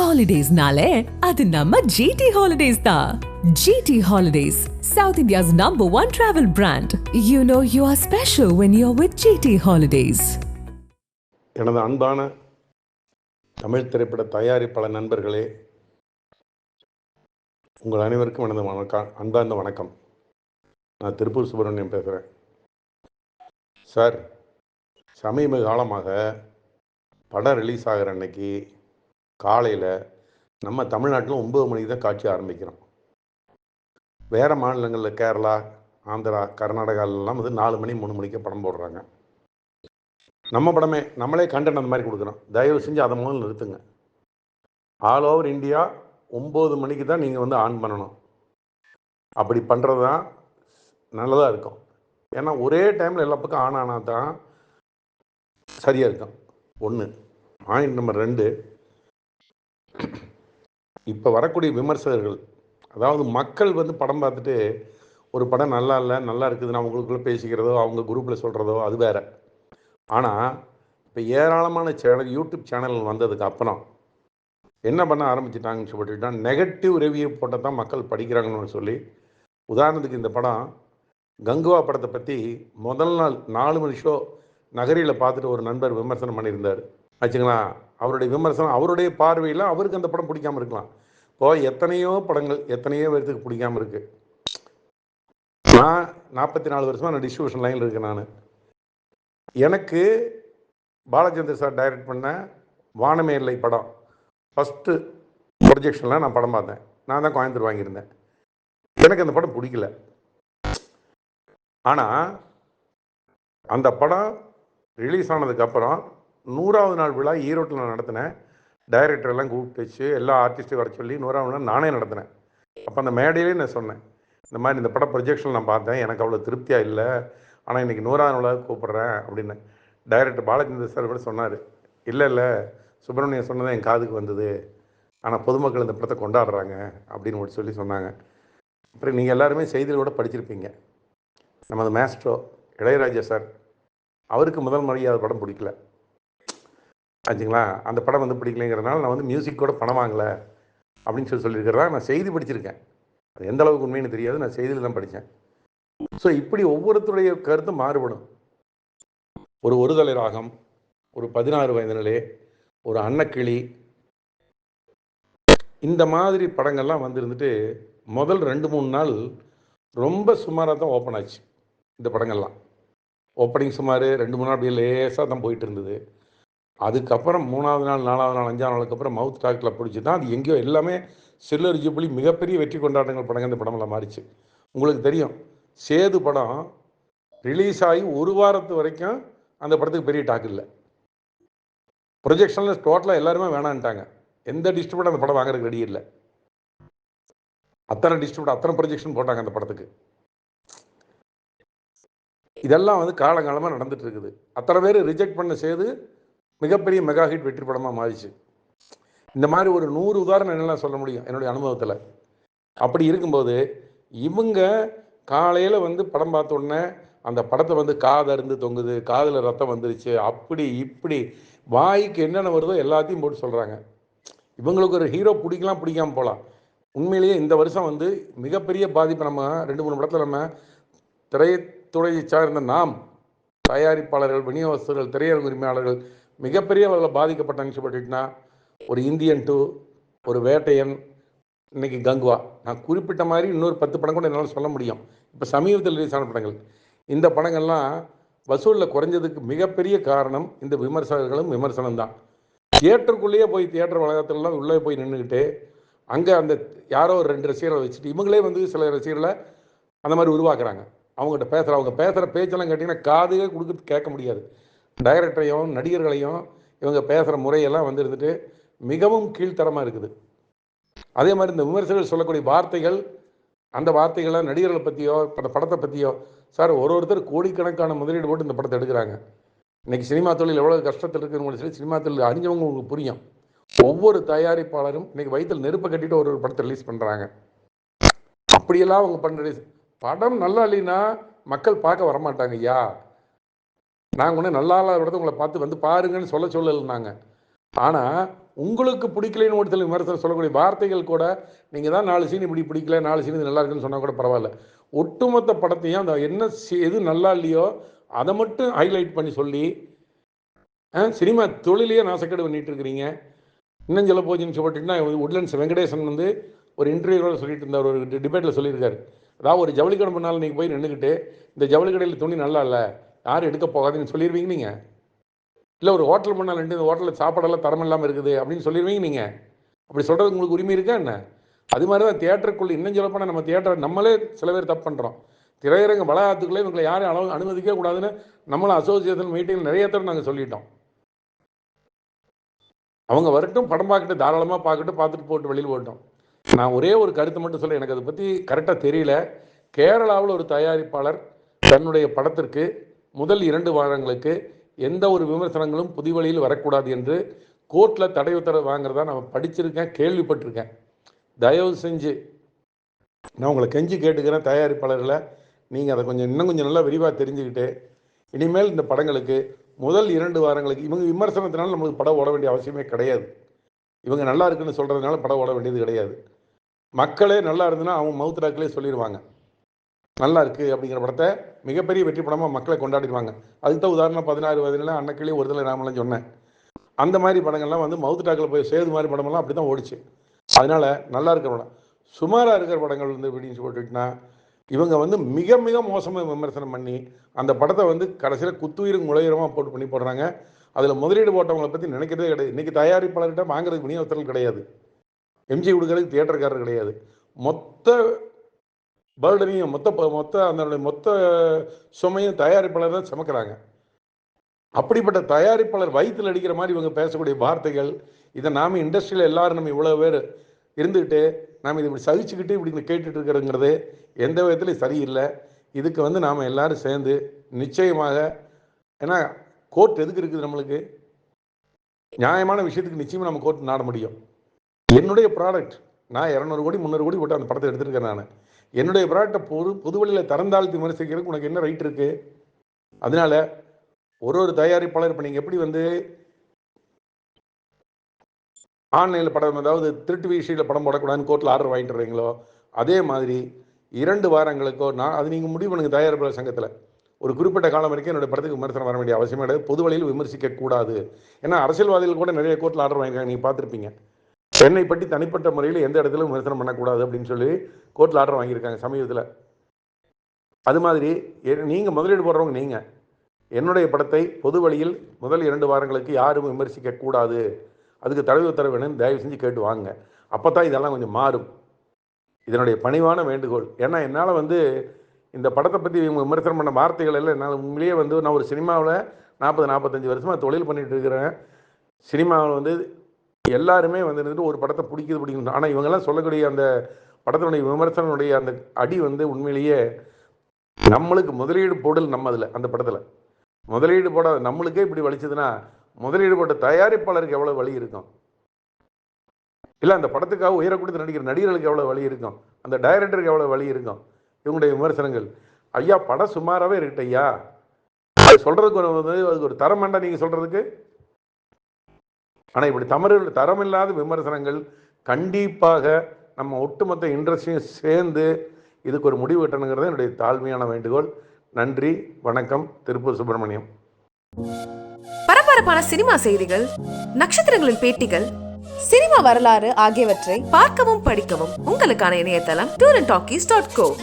ஹாலிடேஸ்னாலே அது நம்ம GT ஹாலிடேஸ் தான். GT holidays, South India's #1 travel brand. You know you are special when you're with GT holidays. எனது அன்பான தமிழ் திரைப்பட தயாரிப்பாளர் நண்பர்களே, உங்கள் அனைவருக்கும் எனது அன்பார்ந்த வணக்கம். நான் திருப்பூர் சுப்பிரமணியம் பேசுகிறேன். சார், சமீப காலமாக படம் ரிலீஸ் ஆகிற அன்னைக்கு காலையில் நம்ம தமிழ்நாட்டில் 9 மணிக்கு தான் காட்சி ஆரம்பிக்கிறோம். வேறு மாநிலங்களில் கேரளா, ஆந்திரா, கர்நாடகாலெலாம் வந்து 4 மணி 3 மணிக்கு படம் போடுறாங்க. நம்ம படமே நம்மளே கண்டென்ட் அந்த மாதிரி கொடுக்குறோம். தயவு செஞ்சு அதை முதல்ல நிறுத்துங்க. ஆல் ஓவர் இந்தியா 9 மணிக்கு தான் நீங்கள் வந்து ஆன் பண்ணணும். அப்படி பண்ணுறது தான் நல்லதாக இருக்கும். ஏன்னா ஒரே டைமில் எல்லா பக்கம் ஆன் ஆனால் தான் சரியாக இருக்கும். 1. பாயிண்ட் நம்பர் 2, இப்போ வரக்கூடிய விமர்சகர்கள், அதாவது மக்கள் வந்து படம் பார்த்துட்டு ஒரு படம் நல்லா இல்லை, நல்லா இருக்குதுன்னு அவங்களுக்குள்ளே பேசிக்கிறதோ, அவங்க குரூப்பில் சொல்கிறதோ அது வேறு. ஆனால் இப்போ ஏராளமான சேனல், யூடியூப் சேனல் வந்ததுக்கு அப்புறம் என்ன பண்ண ஆரம்பிச்சிட்டாங்கன்னு சொல்லிட்டுனா, நெகட்டிவ் ரிவ்யூ போட்டால் தான் மக்கள் படிக்கிறாங்கன்னு சொல்லி, உதாரணத்துக்கு இந்த படம் கங்குவா படத்தை பற்றி முதல் நாள் 4 மணி ஷோ நகரியில் பார்த்துட்டு ஒரு நண்பர் விமர்சனம் பண்ணியிருந்தார் ஆச்சுங்களா. அவருடைய விமர்சனம், அவருடைய பார்வையில் அவருக்கு அந்த படம் பிடிக்காமல் இருக்கலாம். இப்போது எத்தனையோ படங்கள் எத்தனையோ பேர்த்துக்கு பிடிக்காமல் இருக்குது. நான் 44 வருஷமாக நான் டிஸ்ட்ரிபியூஷன் லைனில் இருக்கேன். நான் எனக்கு பாலச்சந்திர சார் டைரக்ட் பண்ண வானமே இல்லை படம் ஃபஸ்ட்டு ப்ரொஜெக்ஷனில் நான் படம் பார்த்தேன். நான் தான் கோயம்புத்தூர் வாங்கியிருந்தேன். எனக்கு அந்த படம் பிடிக்கல. ஆனால் அந்த படம் ரிலீஸ் ஆனதுக்கப்புறம் 100வது நாள் விழா ஈரோட்டில் நான் நடத்தினேன். டைரக்டரெல்லாம் கூப்பிட்டு வச்சு எல்லா ஆர்டிஸ்ட்டையும் வர சொல்லி 100வது நாள் நானே நடத்தினேன். அப்போ அந்த மேடையிலே நான் சொன்னேன், இந்த மாதிரி இந்த படம் ப்ரொஜெக்ஷன் நான் பார்த்தேன், எனக்கு அவ்வளோ திருப்தியாக இல்லை, ஆனால் இன்றைக்கி 100வது நாளாக கூப்பிட்றேன் அப்படின்னு. டைரக்டர் பாலச்சந்திர சார் கூட சொன்னார், இல்லை சுப்பிரமணியம் சொன்னதான் என் காதுக்கு வந்தது, ஆனால் பொதுமக்கள் இந்த படத்தை கொண்டாடுறாங்க அப்படின்னு சொல்லி சொன்னாங்க. அப்புறம் நீங்கள் எல்லாருமே செய்தியில் கூட படிச்சிருப்பீங்க, நமது மேஸ்ட்ரோ இளையராஜா சார், அவருக்கு முதல் முறையாக படம் பிடிக்கல ஆச்சுங்களா. அந்த படம் வந்து பிடிக்கலைங்கிறதுனால நான் வந்து மியூசிக் கூட பணம் வாங்கலை அப்படின்னு சொல்லியிருக்கிறதா நான் செய்தி படிச்சிருக்கேன். அது எந்த அளவுக்கு உண்மைன்னு தெரியாது, நான் செய்தியில் தான் படித்தேன். ஸோ இப்படி ஒவ்வொருத்தருடைய கருத்தும் மாறுபடும். ஒரு தலை ராகம், ஒரு 16 வயதினிலே, ஒரு அன்னக்கிளி, இந்த மாதிரி படங்கள்லாம் வந்துருந்துட்டு முதல் 2-3 நாள் ரொம்ப சுமாராக தான் ஓப்பன் ஆச்சு. இந்த படங்கள்லாம் ஓப்பனிங் சுமார் 2-3 நாள் அப்படியே லேசாக தான் போயிட்டு இருந்தது. அதுக்கப்புறம் 3வது நாள் 4வது நாள் 5வது நாளுக்கு அப்புறம் மவுத் டாக்கில் பிடிச்சி தான் அது எங்கேயோ எல்லாமே சில்லர் ஜூப்ளி மிகப்பெரிய வெற்றி கொண்டாட்டங்கள் படங்கள் இந்த படமெல்லாம் மாறிச்சு. உங்களுக்கு தெரியும், சேது படம் ரிலீஸ் ஆகி 1 வாரத்து வரைக்கும் அந்த படத்துக்கு பெரிய டாக் இல்லை. ப்ரொஜெக்ஷனில் டோட்டலாக எல்லாருமே வேணான்ட்டாங்க. எந்த டிஸ்ட்ரிபியூட்டர் அந்த படம் வாங்குறதுக்கு ரெடி இல்லை. அத்தனை டிஸ்ட்ரிபியூட்டர் அத்தனை ப்ரொஜெக்ஷன் போட்டாங்க அந்த படத்துக்கு. இதெல்லாம் வந்து காலங்காலமாக நடந்துட்டு இருக்குது. அத்தனை பேர் ரிஜெக்ட் பண்ண சேது மிகப்பெரிய மெகா ஹிட் வெற்றி படமாக மாறிச்சு. இந்த மாதிரி ஒரு 100 உதாரணம் என்னெல்லாம் சொல்ல முடியும் என்னுடைய அனுபவத்தில். அப்படி இருக்கும்போது இவங்க காலையில் வந்து படம் பார்த்த உடனே அந்த படத்தை வந்து காதருந்து தொங்குது, காதில் ரத்தம் வந்துருச்சு, அப்படி இப்படி வாய்க்கு என்னென்ன வருதோ எல்லாத்தையும் போட்டு சொல்கிறாங்க. இவங்களுக்கு ஒரு ஹீரோ பிடிக்கலாம், பிடிக்காமல் போகலாம். உண்மையிலேயே இந்த வருஷம் வந்து மிகப்பெரிய பாதிப்பு நம்ம 2-3 படத்தில் நம்ம திரைத்துறையை சார்ந்த நாம் தயாரிப்பாளர்கள், விநியோகஸ்தர்கள், திரையரங்கு உரிமையாளர்கள் மிகப்பெரிய அளவில் பாதிக்கப்பட்டாங்கன்னு சொல்லிட்டுனா, ஒரு இந்தியன் 2, ஒரு வேட்டையன், இன்றைக்கி கங்குவா, நான் குறிப்பிட்ட மாதிரி இன்னொரு 10 படம் கூட என்னால் சொல்ல முடியும். இப்போ சமீபத்தில் ரிலீஸ் ஆன படங்கள், இந்த படங்கள்லாம் வசூலில் குறைஞ்சதுக்கு மிகப்பெரிய காரணம் இந்த விமர்சகர்களும் விமர்சனம் தான். தியேட்டருக்குள்ளேயே போய் தியேட்டர் வளாகத்திலலாம் உள்ளே போய் நின்றுக்கிட்டு அங்கே அந்த யாரோ ஒரு 2 ரசிகர்களை வச்சுட்டு இவங்களே வந்து சில ரசிகர்களை அந்த மாதிரி உருவாக்குறாங்க. அவங்ககிட்ட அவங்க பேசுகிற பேச்செல்லாம் கேட்டிங்கன்னா காதுவே கொடுத்து கேட்க முடியாது. டைரக்டரையும் நடிகர்களையும் இவங்க பேசுகிற முறையெல்லாம் வந்து இருந்துட்டு மிகவும் கீழ்த்தரமாக இருக்குது. அதே மாதிரி இந்த விமர்சகர்கள் சொல்லக்கூடிய வார்த்தைகள், அந்த வார்த்தைகளை நடிகர்களை பற்றியோ அந்த படத்தை பற்றியோ, சார் ஒருத்தர் கோடிக்கணக்கான முதலீடு போட்டு இந்த படத்தை எடுக்கிறாங்க. இன்றைக்கி சினிமா தொழில் எவ்வளோ கஷ்டத்தில் இருக்குன்னு சொல்லி சினிமா தொழில் அறிஞ்சவங்க உங்களுக்கு புரியும். ஒவ்வொரு தயாரிப்பாளரும் இன்றைக்கி வயிற்றில் நெருப்பை கட்டிட்டு ஒரு படத்தை ரிலீஸ் பண்ணுறாங்க. அப்படியெல்லாம் அவங்க பண்ணுற படம் நல்லா இல்லைன்னா மக்கள் பார்க்க வரமாட்டாங்க. ஐயா, நாங்கள் ஒன்று நல்லா இல்லாத உங்களை பார்த்து வந்து பாருங்கன்னு சொல்லலைன்னாங்க. ஆனால் உங்களுக்கு பிடிக்கலைன்னு ஒரு சில விமர்சனம் சொல்லக்கூடிய வார்த்தைகள் கூட நீங்கள் தான் 4 சீன் இப்படி பிடிக்கல, 4 சீன் இது நல்லா இருக்குன்னு சொன்னால் கூட பரவாயில்ல. ஒட்டுமொத்த படத்தையும் அந்த என்ன எது நல்லா இல்லையோ அதை மட்டும் ஹைலைட் பண்ணி சொல்லி சினிமா தொழிலையே நாசக்கேடு பண்ணிட்டு இருக்கிறீங்க. இன்னும் சொல்ல போச்சுன்னு சொல்லிட்டுன்னா, உட்லண்ட்ஸ் வெங்கடேசன் வந்து ஒரு இன்டர்வியூவில் சொல்லிட்டு இருந்தார், ஒரு டிபேட்டில் சொல்லியிருக்காரு. அதாவது ஒரு ஜவுளி கடை முன்னால் நீங்கள் போய் நின்றுக்கிட்டு இந்த ஜவுளி கடையில் துணி நல்லா இல்லை, யாரும் எடுக்க போகாதுன்னு சொல்லிடுவீங்க நீங்கள். இல்லை ஒரு ஹோட்டல் முன்னால் நின்று இந்த ஹோட்டலில் சாப்பாடெல்லாம் தரம் இல்லாமல் இருக்குது அப்படின்னு சொல்லிடுவீங்க நீங்கள். அப்படி சொல்கிறது உங்களுக்கு உரிமை இருக்கா என்ன? அது மாதிரி தான் தியேட்டருக்குள்ளே இன்னும் சொல்லப்போனால் நம்ம தியேட்டர் நம்மளே சில பேர் தப்பு பண்ணுறோம். திரையரங்க வளாகத்துக்குள்ளே இவங்களை யாரும் அனுமதிக்க கூடாதுன்னு நம்மளும் அசோசியேஷன் மீட்டிங் நிறைய தடவை நாங்கள் சொல்லிட்டோம். அவங்க வரட்டும், படம் பார்க்கட்டு, தாராளமாக பார்த்துட்டு போட்டு வெளியில் போட்டோம். நான் ஒரே ஒரு கருத்தை மட்டும் சொல்ல, எனக்கு அதை பற்றி கரெக்டாக தெரியல. கேரளாவில் ஒரு தயாரிப்பாளர் தன்னுடைய படத்திற்கு முதல் 2 வாரங்களுக்கு எந்த ஒரு விமர்சனங்களும் புதுவழியில் வரக்கூடாது என்று கோர்ட்டில் தடை உத்தரவு வாங்குறதா நான் படிச்சிருக்கேன், கேள்விப்பட்டிருக்கேன். தயவு செஞ்சு நான் உங்களை கெஞ்சி கேட்டுக்கிறேன், தயாரிப்பாளர்களை நீங்கள் அதை இன்னும் கொஞ்சம் நல்லா விரிவாக தெரிஞ்சுக்கிட்டு இனிமேல் இந்த படங்களுக்கு முதல் 2 வாரங்களுக்கு இவங்க விமர்சனத்தினால நம்மளுக்கு படம் ஓட வேண்டிய அவசியமே கிடையாது. இவங்க நல்லா இருக்குன்னு சொல்கிறதுனால படம் ஓட வேண்டியது கிடையாது. மக்களே நல்லா இருந்துன்னா அவங்க மவுத் டாக்லேயே சொல்லிடுவாங்க நல்லா இருக்குது அப்படிங்கிற படத்தை மிகப்பெரிய வெற்றி படமாக மக்களை கொண்டாடிடுவாங்க. அதுக்கு தான் உதாரணம் 16 வயதில் அன்னக்கிளி ஒருதலை ராமலாம் சொன்னேன். அந்த மாதிரி படங்கள்லாம் வந்து மவுத் டாக்கில் போய் சேது மாதிரி படமெல்லாம் அப்படி தான் ஓடிச்சு. அதனால் நல்லா இருக்கிற படம், சுமாராக இருக்கிற படங்கள் வந்து அப்படின்னு சொல்லிட்டுனா இவங்க வந்து மிக மிக மோசமாக விமர்சனம் பண்ணி அந்த படத்தை வந்து கடைசியில் குத்துயிரும் முளையுரமாக பண்ணி போடுறாங்க. அதில் முதலீடு போட்டவங்களை பற்றி நினைக்கிறதே கிடையாது. இன்றைக்கி தயாரிப்பாளர்கிட்ட வாங்குறதுக்கு விநியோகத்தர்கள் கிடையாது, எம்ஜி கொடுக்கறதுக்கு தியேட்டருக்காரர் கிடையாது. மொத்த பேர்டனையும் மொத்த சுமையும் தயாரிப்பாளர் தான் சுமக்கிறாங்க. அப்படிப்பட்ட தயாரிப்பாளர் வயிற்றில் அடிக்கிற மாதிரி இவங்க பேசக்கூடிய வார்த்தைகள், இதை நாம் இண்டஸ்ட்ரியில் எல்லாரும் நம்ம இவ்வளோ பேர் இருந்துக்கிட்டு நாம் இதை இப்படி சகிச்சுக்கிட்டு இப்படி கேட்டுட்டு இருக்கிறதுங்கிறது எந்த விதத்துலையும் சரியில்லை. இதுக்கு வந்து நாம் எல்லாரும் சேர்ந்து நிச்சயமாக, ஏன்னா கோர்ட் எதுக்கு இருக்குது நம்மளுக்கு, நியாயமான விஷயத்துக்கு நிச்சயமாக நம்ம கோர்ட் நாட முடியும். என்னுடைய ப்ராடக்ட் நான் 200 கோடி 300 கோடி போட்டு அந்த படத்தை எடுத்துருக்கேன். நான் என்னுடைய ப்ராடக்டை புதுவெளியில் திறந்தாழ்த்தி விமர்சிக்கிறதுக்கு உனக்கு என்ன ரைட் இருக்குது? அதனால ஒரு தயாரிப்பாளர் இப்போ நீங்கள் எப்படி வந்து ஆன்லைனில் படம், அதாவது திருட்டு விஷயத்தில் படம் போடக்கூடாதுன்னு கோர்ட்டில் ஆர்டர் வாங்கிட்டு வரீங்களோ, அதே மாதிரி 2 வாரங்களுக்கோ அது நீங்கள் முடிவு பண்ணுங்கள். தயாரிப்பாளர் சங்கத்தில் ஒரு குறிப்பிட்ட காலம் வரைக்கும் என்னுடைய படத்துக்கு விமர்சனம் வர வேண்டிய அவசியமே கிடையாது, பொது வழியில் விமர்சிக்கக்கூடாது. ஏன்னா அரசியல்வாதிகள் கூட நிறைய கோர்ட்டில் ஆர்டர் வாங்கியிருக்காங்க, நீங்கள் பார்த்துருப்பீங்க. என்னை பற்றி தனிப்பட்ட முறையில் எந்த இடத்துல விமர்சனம் பண்ணக்கூடாது அப்படின்னு சொல்லி கோர்ட்டில் ஆர்டர் வாங்கியிருக்காங்க சமீபத்தில். அது மாதிரி நீங்கள் முதலீடு போடுறவங்க, நீங்கள் என்னுடைய படத்தை பொது வழியில் முதல் 2 வாரங்களுக்கு யாரும் விமர்சிக்கக்கூடாது, அதுக்கு தடை உத்தரவு வேணும்னு தயவு செஞ்சு கேட்டு வாங்க. அப்போ தான் இதெல்லாம் கொஞ்சம் மாறும். இதனுடைய பணிவான வேண்டுகோள். ஏன்னா என்னால் வந்து இந்த படத்தை பற்றி விமர்சனம் பண்ண வார்த்தைகள் எல்லாம் என்னால் உண்மையிலேயே வந்து, நான் ஒரு சினிமாவில் 40-45 வருஷமாக தொழில் பண்ணிகிட்டு இருக்கிறேன். சினிமாவில் வந்து எல்லாருமே வந்து ஒரு படத்தை பிடிக்கணும். ஆனால் இவங்கெல்லாம் சொல்லக்கூடிய அந்த படத்தினுடைய விமர்சனனுடைய அந்த அடி வந்து உண்மையிலேயே நம்மளுக்கு முதலீடு போடல், நம்ம அதில் அந்த படத்தில் முதலீடு போட நம்மளுக்கே இப்படி வலிச்சதுன்னா முதலீடு போட்ட தயாரிப்பாளருக்கு எவ்வளோ வலி இருக்கும், இல்லை அந்த படத்துக்காக உயர கொடுத்து நடிக்கிற நடிகர்களுக்கு எவ்வளோ வலி இருக்கும், அந்த டைரக்டருக்கு எவ்வளோ வலி இருக்கும். இவங்களுடைய விமர்சனங்கள், ஐயா படம் சுமாராகவே இருக்கட்டும் ஐயா, அது சொல்கிறதுக்கு அதுக்கு ஒரு தரம் வேண்டாம் நீங்கள் சொல்கிறதுக்கு. ஆனால் இப்படி தரமில்லாத விமர்சனங்கள் கண்டிப்பாக நம்ம ஒட்டுமொத்த இண்டஸ்ட்ரியும் சேர்ந்து இதுக்கு ஒரு முடிவு கட்டணுங்கிறது என்னுடைய தாழ்மையான வேண்டுகோள். நன்றி, வணக்கம். திருப்பூர் சுப்பிரமணியம். பரபரப்பான சினிமா செய்திகள், நட்சத்திரங்களின் பேட்டிகள், சினிமா வரலாறு ஆகியவற்றை பார்க்கவும் படிக்கவும் உங்களுக்கான இணையதளம் tourandtalkies.co.